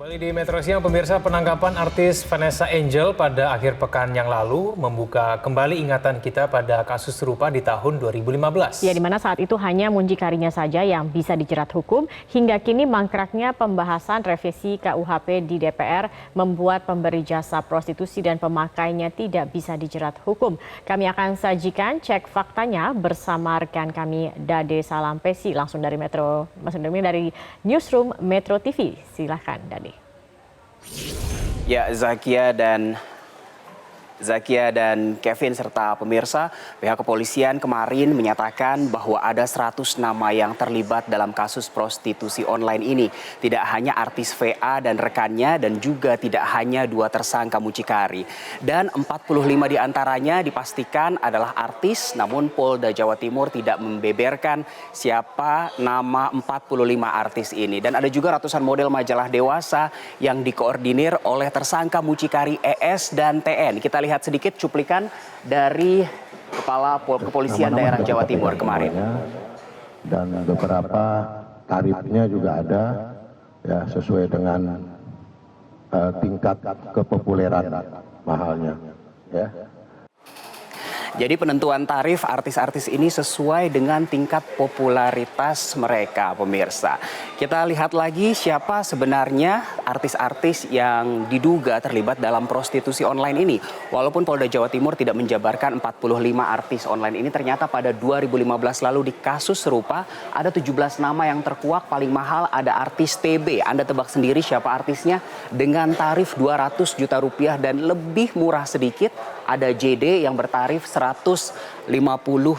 Kembali di Metro Siang, pemirsa, penangkapan artis Vanessa Angel pada akhir pekan yang lalu membuka kembali ingatan kita pada kasus serupa di tahun 2015. Ya, di mana saat itu hanya muncikarinya saja yang bisa dijerat hukum. Hingga kini mangkraknya pembahasan revisi KUHP di DPR membuat pemberi jasa prostitusi dan pemakainya tidak bisa dijerat hukum. Kami akan sajikan cek faktanya bersama rekan kami Dade Salampesi langsung dari Newsroom Metro TV. Silahkan Dade. Ya, Zakia dan Kevin serta pemirsa, pihak kepolisian kemarin menyatakan bahwa ada 100 nama yang terlibat dalam kasus prostitusi online ini. Tidak hanya artis VA dan rekannya dan juga tidak hanya 2 tersangka mucikari. Dan 45 diantaranya dipastikan adalah artis, namun Polda Jawa Timur tidak membeberkan siapa nama 45 artis ini. Dan ada juga ratusan model majalah dewasa yang dikoordinir oleh tersangka mucikari ES dan TN. Kita lihat sedikit cuplikan dari Kepala Kepolisian Daerah Jawa Timur kemarin. Dan beberapa tarifnya juga ada ya sesuai dengan tingkat kepopuleran mahalnya ya. Jadi penentuan tarif artis-artis ini sesuai dengan tingkat popularitas mereka, pemirsa. Kita lihat lagi siapa sebenarnya artis-artis yang diduga terlibat dalam prostitusi online ini. Walaupun Polda Jawa Timur tidak menjabarkan 45 artis online ini, ternyata pada 2015 lalu di kasus serupa ada 17 nama yang terkuak. Paling mahal ada artis TB. Anda tebak sendiri siapa artisnya, dengan tarif 200 juta rupiah, dan lebih murah sedikit ada JD yang bertarif 150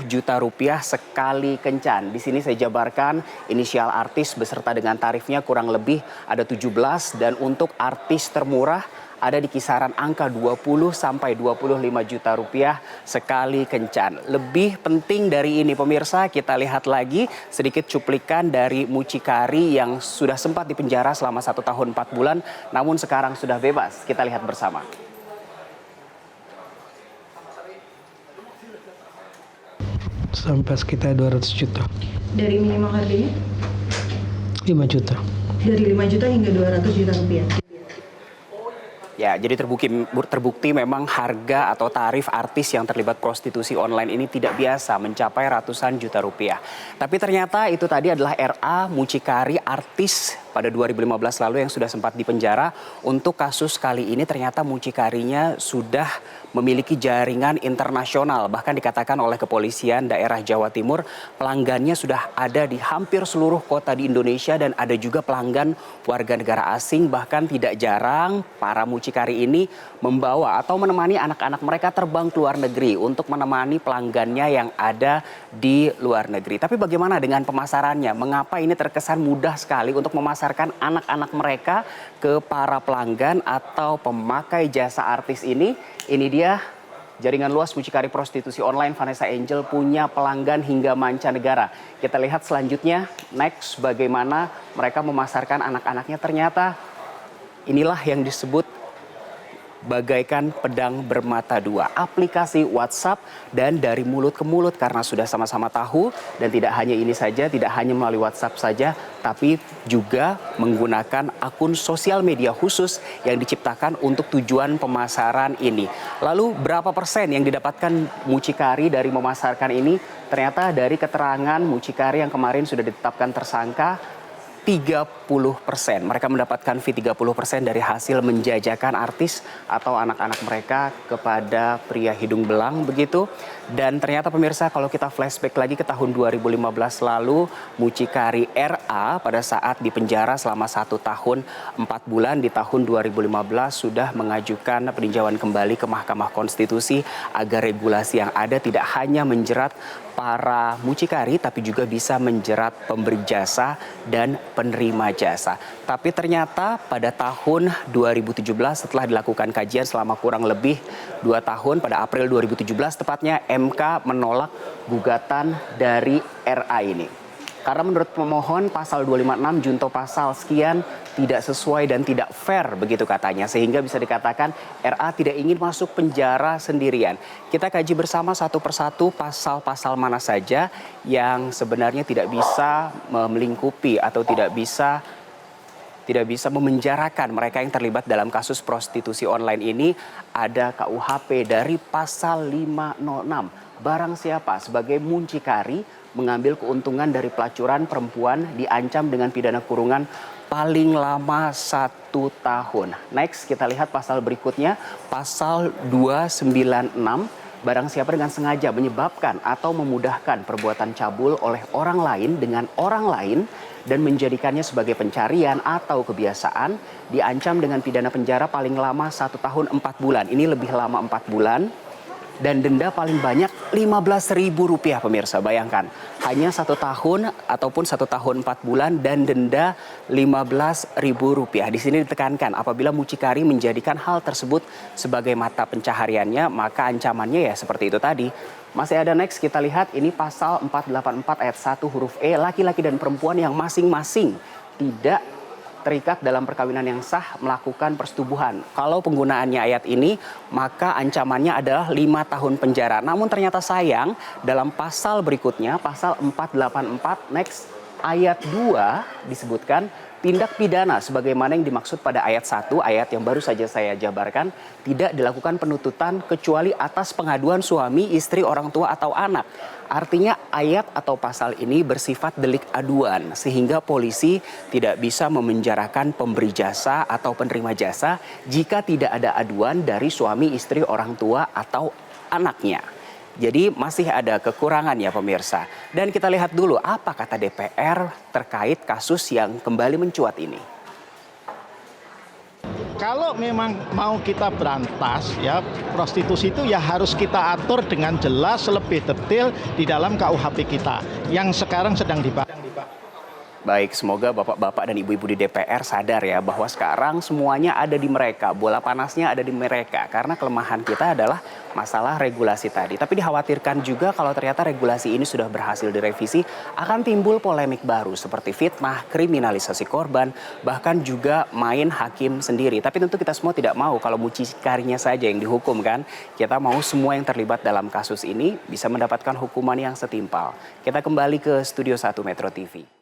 juta rupiah sekali kencan. Di sini saya jabarkan inisial artis beserta dengan tarifnya kurang lebih ada 17, dan untuk artis termurah ada di kisaran angka 20 sampai 25 juta rupiah sekali kencan. Lebih penting dari ini pemirsa, kita lihat lagi sedikit cuplikan dari mucikari yang sudah sempat dipenjara selama 1 tahun 4 bulan namun sekarang sudah bebas. Kita lihat bersama. Sampai sekitar 200 juta. Dari minimal harganya? 5 juta. Dari 5 juta hingga 200 juta rupiah. Ya, jadi terbukti memang harga atau tarif artis yang terlibat prostitusi online ini tidak biasa, mencapai ratusan juta rupiah. Tapi ternyata itu tadi adalah RA mucikari artis pada 2015 lalu yang sudah sempat dipenjara. Untuk kasus kali ini ternyata mucikarinya sudah memiliki jaringan internasional. Bahkan dikatakan oleh kepolisian daerah Jawa Timur, pelanggannya sudah ada di hampir seluruh kota di Indonesia dan ada juga pelanggan warga negara asing. Bahkan tidak jarang para mucikari ini membawa atau menemani anak-anak mereka terbang ke luar negeri untuk menemani pelanggannya yang ada di luar negeri. Tapi bagaimana dengan pemasarannya? Mengapa ini terkesan mudah sekali untuk memasarkan anak-anak mereka ke para pelanggan atau pemakai jasa artis ini? Ini dia jaringan luas mucikari prostitusi online Vanessa Angel punya pelanggan hingga mancanegara. Kita lihat selanjutnya, next, bagaimana mereka memasarkan anak-anaknya. Ternyata inilah yang disebut bagaikan pedang bermata dua. Aplikasi WhatsApp dan dari mulut ke mulut, karena sudah sama-sama tahu. Dan tidak hanya ini saja, tidak hanya melalui WhatsApp saja, tapi juga menggunakan akun sosial media khusus yang diciptakan untuk tujuan pemasaran ini. Lalu berapa persen yang didapatkan mucikari dari memasarkan ini? Ternyata dari keterangan mucikari yang kemarin sudah ditetapkan tersangka, 30%. Mereka mendapatkan fee 30% dari hasil menjajakan artis atau anak-anak mereka kepada pria hidung belang begitu. Dan ternyata pemirsa, kalau kita flashback lagi ke tahun 2015 lalu, mucikari RA pada saat dipenjara selama 1 tahun 4 bulan di tahun 2015 sudah mengajukan peninjauan kembali ke Mahkamah Konstitusi agar regulasi yang ada tidak hanya menjerat para mucikari tapi juga bisa menjerat pemberi jasa dan penerima jasa. Tapi ternyata pada tahun 2017 setelah dilakukan kajian selama kurang lebih 2 tahun, pada April 2017 tepatnya, MK menolak gugatan dari RA ini. Karena menurut pemohon pasal 256 junto pasal sekian tidak sesuai dan tidak fair begitu katanya. Sehingga bisa dikatakan RA tidak ingin masuk penjara sendirian. Kita kaji bersama satu persatu pasal-pasal mana saja yang sebenarnya tidak bisa melingkupi atau tidak bisa tidak bisa memenjarakan mereka yang terlibat dalam kasus prostitusi online ini. Ada KUHP dari pasal 506. Barang siapa sebagai muncikari mengambil keuntungan dari pelacuran perempuan diancam dengan pidana kurungan paling lama 1 tahun. Next, kita lihat pasal berikutnya, pasal 296. Barang siapa dengan sengaja menyebabkan atau memudahkan perbuatan cabul oleh orang lain dengan orang lain dan menjadikannya sebagai pencarian atau kebiasaan, diancam dengan pidana penjara paling lama 1 tahun 4 bulan. Ini lebih lama 4 bulan. Dan denda paling banyak Rp15.000, pemirsa. Bayangkan, hanya 1 tahun ataupun 1 tahun 4 bulan dan denda Rp15.000. Di sini ditekankan apabila mucikari menjadikan hal tersebut sebagai mata pencahariannya, maka ancamannya ya seperti itu tadi. Masih ada next, kita lihat ini pasal 484 ayat 1 huruf E, laki-laki dan perempuan yang masing-masing tidak terikat dalam perkawinan yang sah melakukan persetubuhan. Kalau penggunaannya ayat ini, maka ancamannya adalah 5 tahun penjara. Namun ternyata sayang, dalam pasal berikutnya, pasal 484, next, ayat 2 disebutkan tindak pidana sebagaimana yang dimaksud pada ayat 1, ayat yang baru saja saya jabarkan, tidak dilakukan penuntutan kecuali atas pengaduan suami, istri, orang tua, atau anak. Artinya ayat atau pasal ini bersifat delik aduan sehingga polisi tidak bisa memenjarakan pemberi jasa atau penerima jasa jika tidak ada aduan dari suami, istri, orang tua, atau anaknya. Jadi masih ada kekurangan ya pemirsa. Dan kita lihat dulu apa kata DPR terkait kasus yang kembali mencuat ini. Kalau memang mau kita berantas ya prostitusi itu ya harus kita atur dengan jelas lebih detail di dalam KUHP kita yang sekarang sedang dibahas. Baik, semoga bapak-bapak dan ibu-ibu di DPR sadar ya bahwa sekarang semuanya ada di mereka, bola panasnya ada di mereka. Karena kelemahan kita adalah masalah regulasi tadi. Tapi dikhawatirkan juga kalau ternyata regulasi ini sudah berhasil direvisi, akan timbul polemik baru seperti fitnah, kriminalisasi korban, bahkan juga main hakim sendiri. Tapi tentu kita semua tidak mau kalau mucikarinya saja yang dihukum kan. Kita mau semua yang terlibat dalam kasus ini bisa mendapatkan hukuman yang setimpal. Kita kembali ke Studio 1 Metro TV.